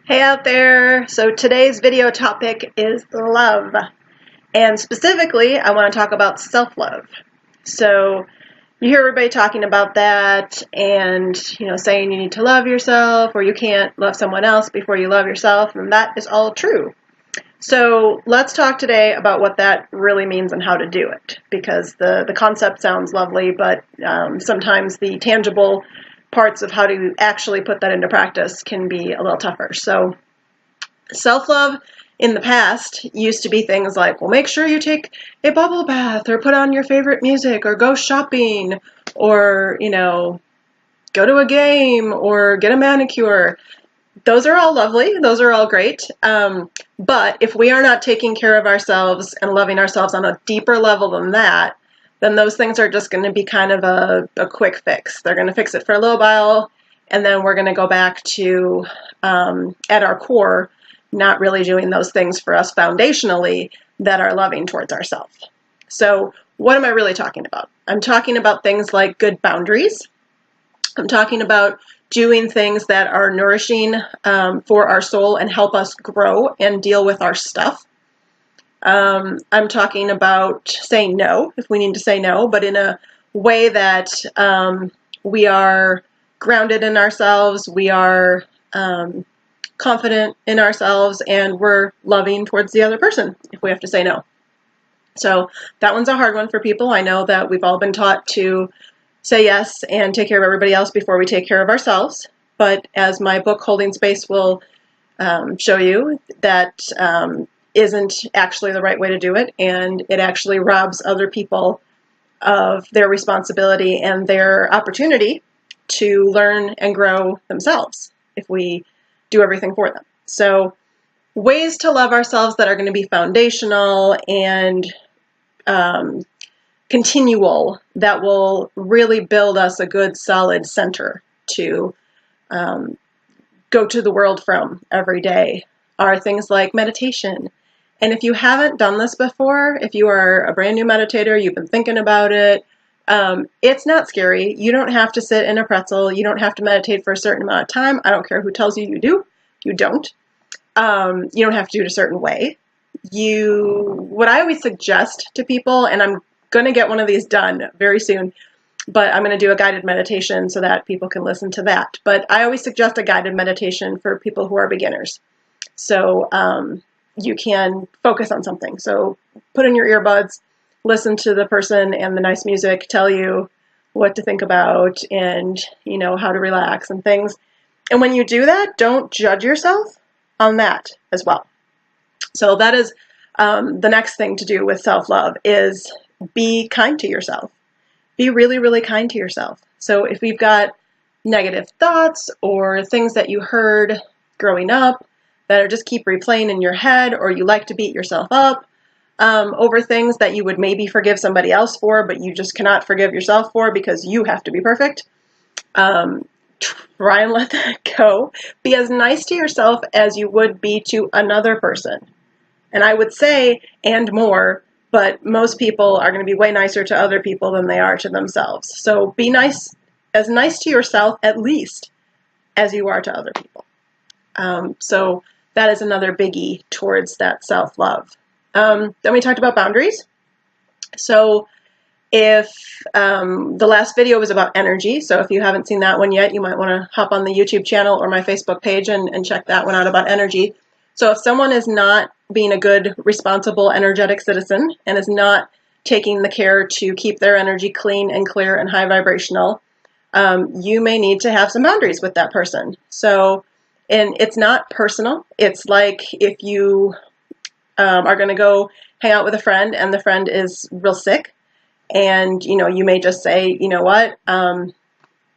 Hey out there! So today's video topic is love. And specifically, I want to talk about self-love. So you hear everybody talking about that and, saying you need to love yourself or you can't love someone else before you love yourself, and that is all true. So let's talk today about what that really means and how to do it, because the concept sounds lovely, but sometimes the tangible parts of how to actually put that into practice can be a little tougher. So self-love in the past used to be things like, well, make sure you take a bubble bath or put on your favorite music or go shopping or, go to a game or get a manicure. Those are all lovely. Those are all great. But if we are not taking care of ourselves and loving ourselves on a deeper level than that, then those things are just going to be kind of a quick fix. They're going to fix it for a little while, and then we're going to go back to, at our core, not really doing those things for us foundationally that are loving towards ourselves. So what am I really talking about? I'm talking about things like good boundaries. I'm talking about doing things that are nourishing for our soul and help us grow and deal with our stuff. I'm talking about saying no, if we need to say no, but in a way that we are grounded in ourselves, we are confident in ourselves, and we're loving towards the other person if we have to say no. So that one's a hard one for people. I know that we've all been taught to say yes and take care of everybody else before we take care of ourselves. But as my book, Holding Space, will show you, that isn't actually the right way to do it, and it actually robs other people of their responsibility and their opportunity to learn and grow themselves if we do everything for them. So ways to love ourselves that are going to be foundational and continual, that will really build us a good solid center to go to the world from every day, are things like meditation. And if you haven't done this before, if you are a brand new meditator, you've been thinking about it, it's not scary. You don't have to sit in a pretzel. You don't have to meditate for a certain amount of time. I don't care who tells you you do. You don't. You don't have to do it a certain way. What I always suggest to people, and I'm going to get one of these done very soon, but I'm going to do a guided meditation so that people can listen to that. But I always suggest a guided meditation for people who are beginners. So you can focus on something. So put in your earbuds, listen to the person and the nice music tell you what to think about and, how to relax and things. And when you do that, don't judge yourself on that as well. So that is the next thing to do with self-love, is be kind to yourself. Be really, really kind to yourself. So if you've got negative thoughts or things that you heard growing up that are just keep replaying in your head, or you like to beat yourself up over things that you would maybe forgive somebody else for, but you just cannot forgive yourself for because you have to be perfect, try and let that go. Be as nice to yourself as you would be to another person. And I would say, and more, but most people are going to be way nicer to other people than they are to themselves. So be nice to yourself at least as you are to other people. So that is another biggie towards that self-love. Then we talked about boundaries. So if the last video was about energy, so if you haven't seen that one yet, you might want to hop on the YouTube channel or my Facebook page and check that one out about energy. So if someone is not being a good, responsible, energetic citizen and is not taking the care to keep their energy clean and clear and high vibrational, you may need to have some boundaries with that person. So, and it's not personal. It's like if you are going to go hang out with a friend and the friend is real sick, and, you may just say, you know what,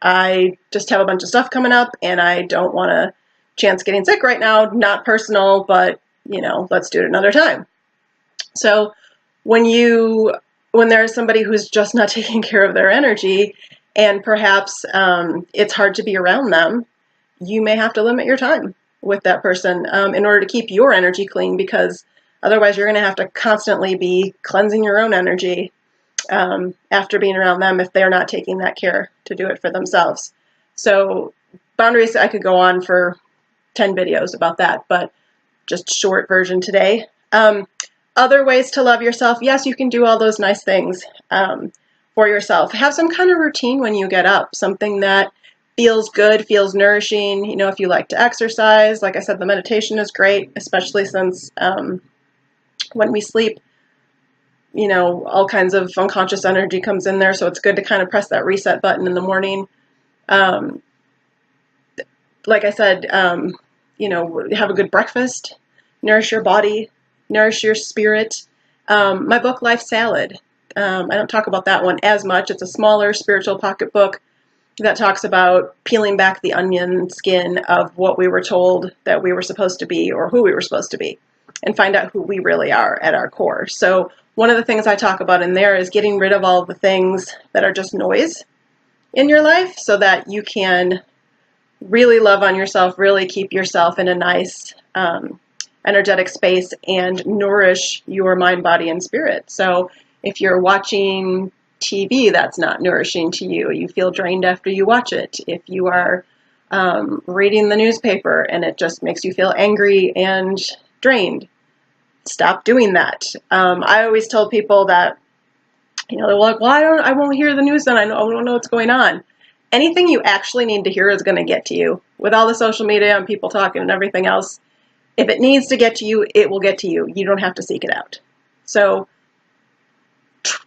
I just have a bunch of stuff coming up and I don't want to chance getting sick right now. Not personal, but, let's do it another time. So when there's somebody who's just not taking care of their energy, and perhaps it's hard to be around them, you may have to limit your time with that person in order to keep your energy clean, because otherwise you're going to have to constantly be cleansing your own energy after being around them if they're not taking that care to do it for themselves. So boundaries, I could go on for 10 videos about that, but just short version today. Other ways to love yourself. Yes, you can do all those nice things for yourself. Have some kind of routine when you get up, something that feels good, feels nourishing. You know, if you like to exercise, like I said, the meditation is great, especially since when we sleep, you know, all kinds of unconscious energy comes in there. So it's good to kind of press that reset button in the morning. Like I said, you know, have a good breakfast, nourish your body, nourish your spirit. My book, Life Salad, I don't talk about that one as much. It's a smaller spiritual pocket book that talks about peeling back the onion skin of what we were told that we were supposed to be or who we were supposed to be, and find out who we really are at our core. So one of the things I talk about in there is getting rid of all the things that are just noise in your life so that you can really love on yourself, really keep yourself in a nice, energetic space and nourish your mind, body, and spirit. So if you're watching TV that's not nourishing to you, you feel drained after you watch it. If you are reading the newspaper and it just makes you feel angry and drained, stop doing that. I always tell people that, you know, they're like, well, I won't hear the news then. I don't know what's going on. Anything you actually need to hear is going to get to you. With all the social media and people talking and everything else, if it needs to get to you, it will get to you. You don't have to seek it out. So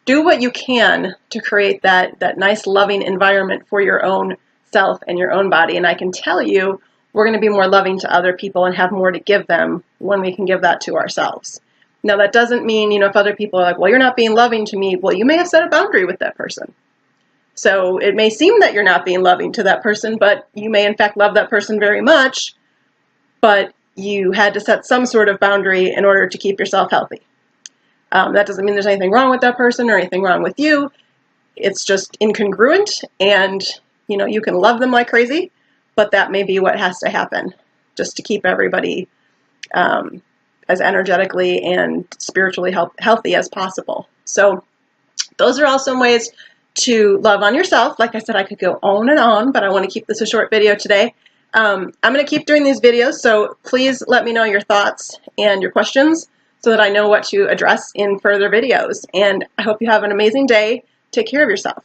do what you can to create that nice, loving environment for your own self and your own body. And I can tell you, we're going to be more loving to other people and have more to give them when we can give that to ourselves. Now, that doesn't mean, you know, if other people are like, well, you're not being loving to me, well, you may have set a boundary with that person. So it may seem that you're not being loving to that person, but you may in fact love that person very much, but you had to set some sort of boundary in order to keep yourself healthy. That doesn't mean there's anything wrong with that person or anything wrong with you. It's just incongruent, and, you know, you can love them like crazy, but that may be what has to happen just to keep everybody as energetically and spiritually healthy as possible. So those are all some ways to love on yourself. Like I said, I could go on and on, but I want to keep this a short video today. I'm going to keep doing these videos, so please let me know your thoughts and your questions so that I know what to address in further videos. And I hope you have an amazing day. Take care of yourself.